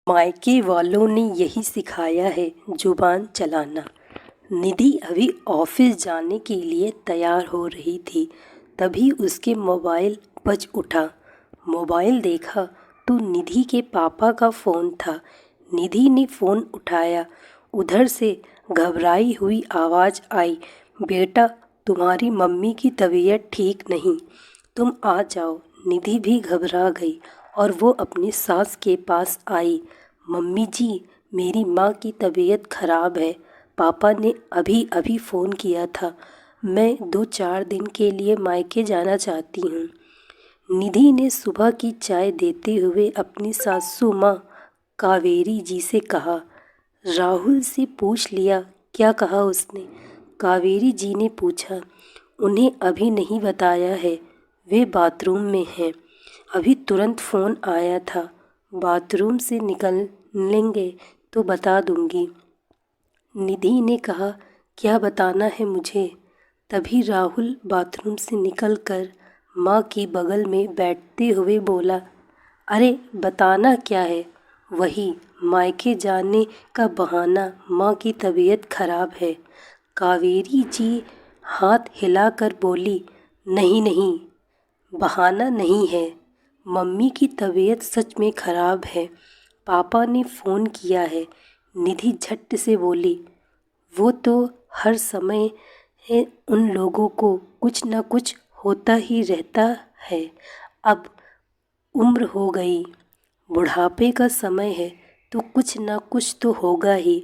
मायके वालों ने यही सिखाया है जुबान चलाना। निधि अभी ऑफिस जाने के लिए तैयार हो रही थी, तभी उसके मोबाइल बज उठा। मोबाइल देखा तो निधि के पापा का फ़ोन था। निधि ने फ़ोन उठाया। उधर से घबराई हुई आवाज़ आई, बेटा तुम्हारी मम्मी की तबीयत ठीक नहीं, तुम आ जाओ। निधि भी घबरा गई और वो अपनी सास के पास आई। मम्मी जी, मेरी माँ की तबीयत ख़राब है, पापा ने अभी अभी फ़ोन किया था, मैं 2-4 दिन के लिए मायके जाना चाहती हूँ। निधि ने सुबह की चाय देते हुए अपनी सासू माँ कावेरी जी से कहा। राहुल से पूछ लिया, क्या कहा उसने? कावेरी जी ने पूछा। उन्हें अभी नहीं बताया है, वे बाथरूम में हैं, अभी तुरंत फ़ोन आया था, बाथरूम से निकलेंगे तो बता दूंगी। निधि ने कहा, क्या बताना है मुझे? तभी राहुल बाथरूम से निकलकर माँ की बगल में बैठते हुए बोला, अरे बताना क्या है, वही मायके जाने का बहाना, माँ की तबीयत खराब है। कावेरी जी हाथ हिलाकर बोली, नहीं नहीं, बहाना नहीं है, मम्मी की तबीयत सच में ख़राब है, पापा ने फ़ोन किया है। निधि झट से बोली, वो तो हर समय उन लोगों को कुछ न कुछ होता ही रहता है, अब उम्र हो गई, बुढ़ापे का समय है तो कुछ न कुछ तो होगा ही।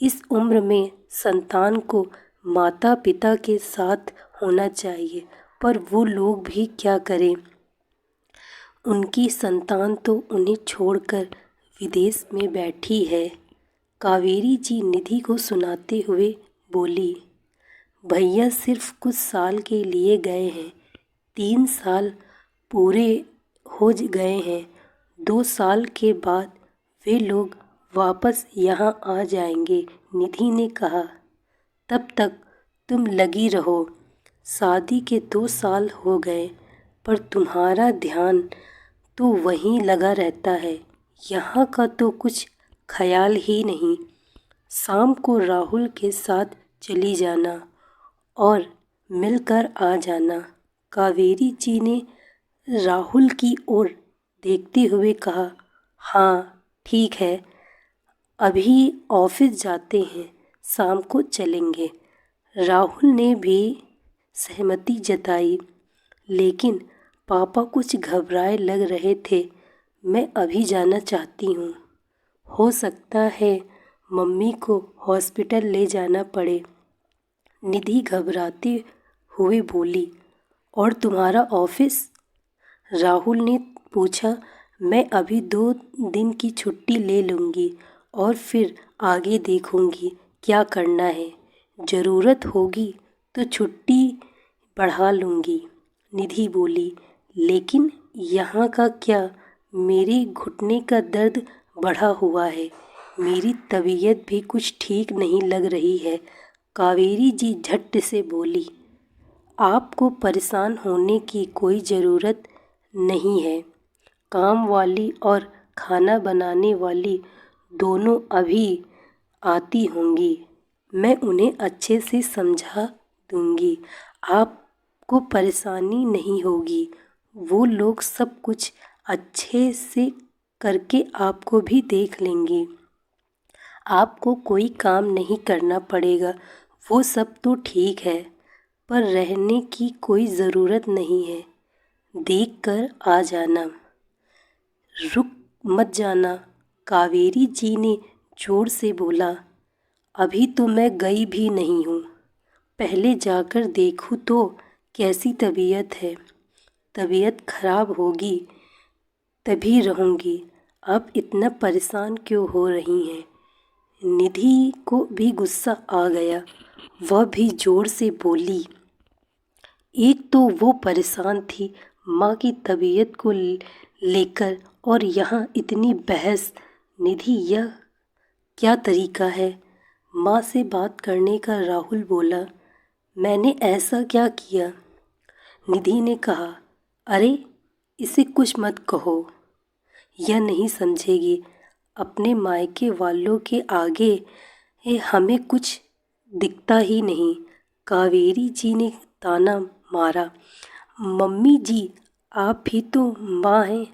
इस उम्र में संतान को माता पिता के साथ होना चाहिए, पर वो लोग भी क्या करें, उनकी संतान तो उन्हें छोड़कर विदेश में बैठी है। कावेरी जी निधि को सुनाते हुए बोली, भैया सिर्फ कुछ साल के लिए गए हैं, 3 साल पूरे हो गए हैं, 2 साल के बाद वे लोग वापस यहाँ आ जाएंगे। निधि ने कहा, तब तक तुम लगी रहो, शादी के 2 साल हो गए पर तुम्हारा ध्यान तो वहीं लगा रहता है, यहाँ का तो कुछ ख्याल ही नहीं। शाम को राहुल के साथ चली जाना और मिलकर आ जाना। कावेरी जी ने राहुल की ओर देखते हुए कहा, हाँ ठीक है, अभी ऑफिस जाते हैं, शाम को चलेंगे। राहुल ने भी सहमति जताई, लेकिन पापा कुछ घबराए लग रहे थे, मैं अभी जाना चाहती हूँ, हो सकता है मम्मी को हॉस्पिटल ले जाना पड़े। निधि घबराते हुए बोली, और तुम्हारा ऑफिस? राहुल ने पूछा, मैं अभी 2 दिन की छुट्टी ले लूँगी और फिर आगे देखूँगी क्या करना है, ज़रूरत होगी तो छुट्टी बढ़ा लूँगी। निधि बोली, लेकिन यहाँ का क्या, मेरे घुटने का दर्द बढ़ा हुआ है, मेरी तबीयत भी कुछ ठीक नहीं लग रही है। कावेरी जी झट से बोली, आपको परेशान होने की कोई ज़रूरत नहीं है, काम वाली और खाना बनाने वाली दोनों अभी आती होंगी, मैं उन्हें अच्छे से समझा दूंगी, आपको परेशानी नहीं होगी, वो लोग सब कुछ अच्छे से करके आपको भी देख लेंगी, आपको कोई काम नहीं करना पड़ेगा, वो सब तो ठीक है, पर रहने की कोई ज़रूरत नहीं है, देख कर आ जाना, रुक मत जाना। कावेरी जी ने ज़ोर से बोला, अभी तो मैं गई भी नहीं हूँ, पहले जाकर देखूँ तो कैसी तबीयत है, तबीयत खराब होगी तभी रहूँगी, आप इतना परेशान क्यों हो रही हैं? निधि को भी गुस्सा आ गया, वह भी ज़ोर से बोली, एक तो वो परेशान थी माँ की तबीयत को लेकर और यहाँ इतनी बहस। निधि, यह क्या तरीका है माँ से बात करने का? राहुल बोला, मैंने ऐसा क्या किया? निधि ने कहा, अरे इसे कुछ मत कहो, यह नहीं समझेगी, अपने मायके वालों के आगे हमें कुछ दिखता ही नहीं। कावेरी जी ने ताना मारा। मम्मी जी, आप भी तो माँ हैं।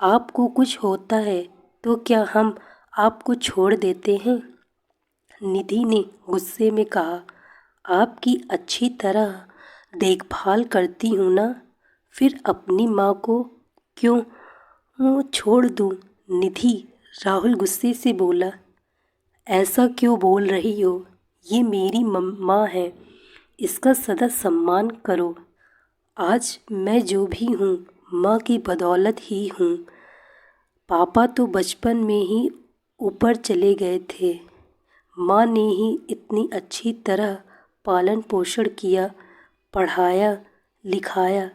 आपको कुछ होता है तो क्या हम आपको छोड़ देते हैं? निधि ने गुस्से में कहा। आपकी अच्छी तरह देखभाल करती हूँ ना, फिर अपनी माँ को क्यों छोड़ दूँ? निधि, राहुल गुस्से से बोला। ऐसा क्यों बोल रही हो? ये मेरी माँ है, इसका सदा सम्मान करो। आज मैं जो भी हूँ माँ की बदौलत ही हूँ। पापा तो बचपन में ही ऊपर चले गए थे। माँ ने ही इतनी अच्छी तरह पालन पोषण किया, पढ़ाया लिखाया,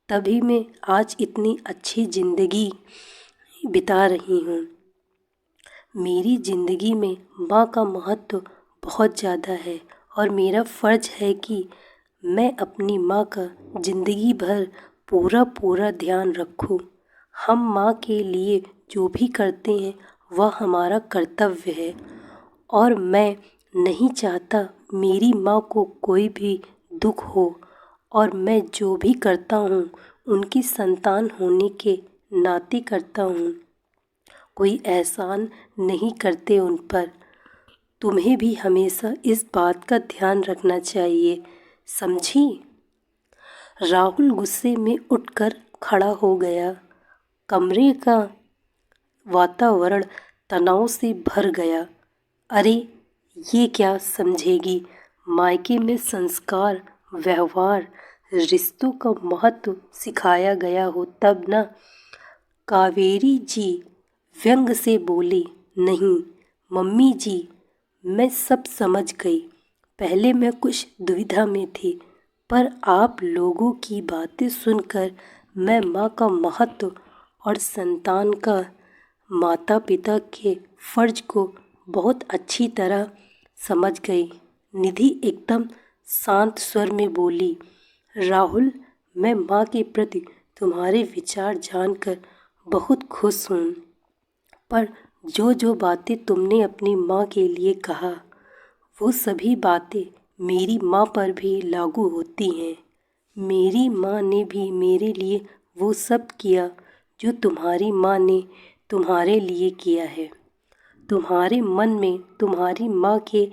तभी मैं आज इतनी अच्छी ज़िंदगी बिता रही हूँ। मेरी ज़िंदगी में माँ का महत्व बहुत ज़्यादा है और मेरा फ़र्ज़ है कि मैं अपनी माँ का ज़िंदगी भर पूरा ध्यान रखूँ। हम माँ के लिए जो भी करते हैं वह हमारा कर्तव्य है और मैं नहीं चाहता मेरी माँ को कोई भी दुख हो, और मैं जो भी करता हूँ उनकी संतान होने के नाते करता हूँ। कोई एहसान नहीं करते उन पर। तुम्हें भी हमेशा इस बात का ध्यान रखना चाहिए, समझी? राहुल गुस्से में उठकर खड़ा हो गया। कमरे का वातावरण तनाव से भर गया। अरे, ये क्या समझेगी? मायके में संस्कार, व्यवहार, रिश्तों का महत्व सिखाया गया हो तब ना। कावेरी जी व्यंग से बोली। नहीं मम्मी जी, मैं सब समझ गई। पहले मैं कुछ दुविधा में थी, पर आप लोगों की बातें सुनकर मैं माँ का महत्व और संतान का माता पिता के फर्ज को बहुत अच्छी तरह समझ गई। निधि एकदम शांत स्वर में बोली। राहुल, मैं माँ के प्रति तुम्हारे विचार जानकर बहुत खुश हूँ, पर जो बातें तुमने अपनी माँ के लिए कहा, वो सभी बातें मेरी माँ पर भी लागू होती हैं। मेरी माँ ने भी मेरे लिए वो सब किया जो तुम्हारी माँ ने तुम्हारे लिए किया है। तुम्हारे मन में तुम्हारी माँ के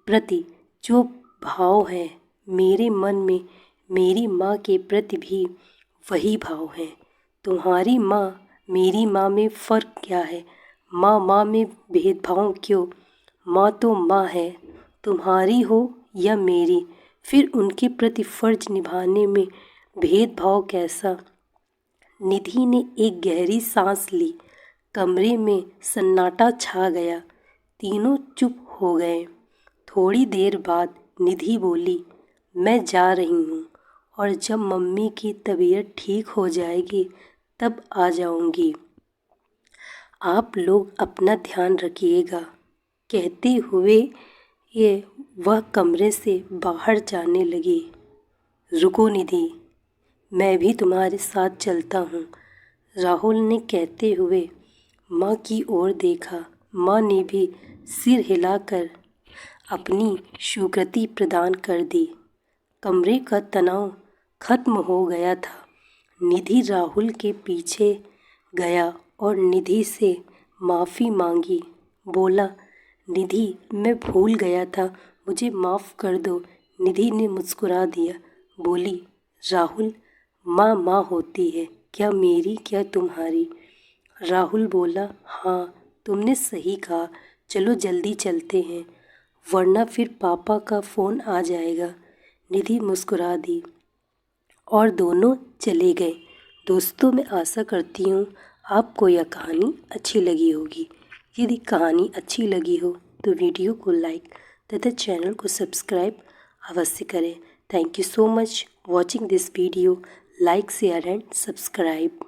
प्रति जो भाव है, मेरे मन में मेरी माँ के प्रति भी वही भाव है। तुम्हारी माँ मेरी माँ में फ़र्क क्या है? माँ में भेदभाव क्यों? माँ तो माँ है, तुम्हारी हो या मेरी, फिर उनके प्रति फ़र्ज निभाने में भेदभाव कैसा? निधि ने एक गहरी सांस ली। कमरे में सन्नाटा छा गया। तीनों चुप हो गए। थोड़ी देर बाद निधि बोली, मैं जा रही हूँ और जब मम्मी की तबीयत ठीक हो जाएगी तब आ जाऊँगी। आप लोग अपना ध्यान रखिएगा। कहते हुए वह कमरे से बाहर जाने लगी। रुको निधि, मैं भी तुम्हारे साथ चलता हूँ, राहुल ने कहते हुए माँ की ओर देखा। माँ ने भी सिर हिलाकर अपनी स्वीकृति प्रदान कर दी। कमरे का तनाव खत्म हो गया था। निधि राहुल के पीछे गया और निधि से माफ़ी मांगी। बोला, निधि, मैं भूल गया था, मुझे माफ़ कर दो। निधि ने मुस्कुरा दिया। बोली, राहुल, माँ होती है, क्या मेरी क्या तुम्हारी? राहुल बोला, हाँ, तुमने सही कहा। चलो जल्दी चलते हैं, वरना फिर पापा का फ़ोन आ जाएगा। निधि मुस्कुरा दी और दोनों चले गए। दोस्तों, मैं आशा करती हूँ आपको यह कहानी अच्छी लगी होगी। यदि कहानी अच्छी लगी हो तो वीडियो को लाइक तथा चैनल को सब्सक्राइब अवश्य करें। Thank you so much watching this video. Like, share and subscribe.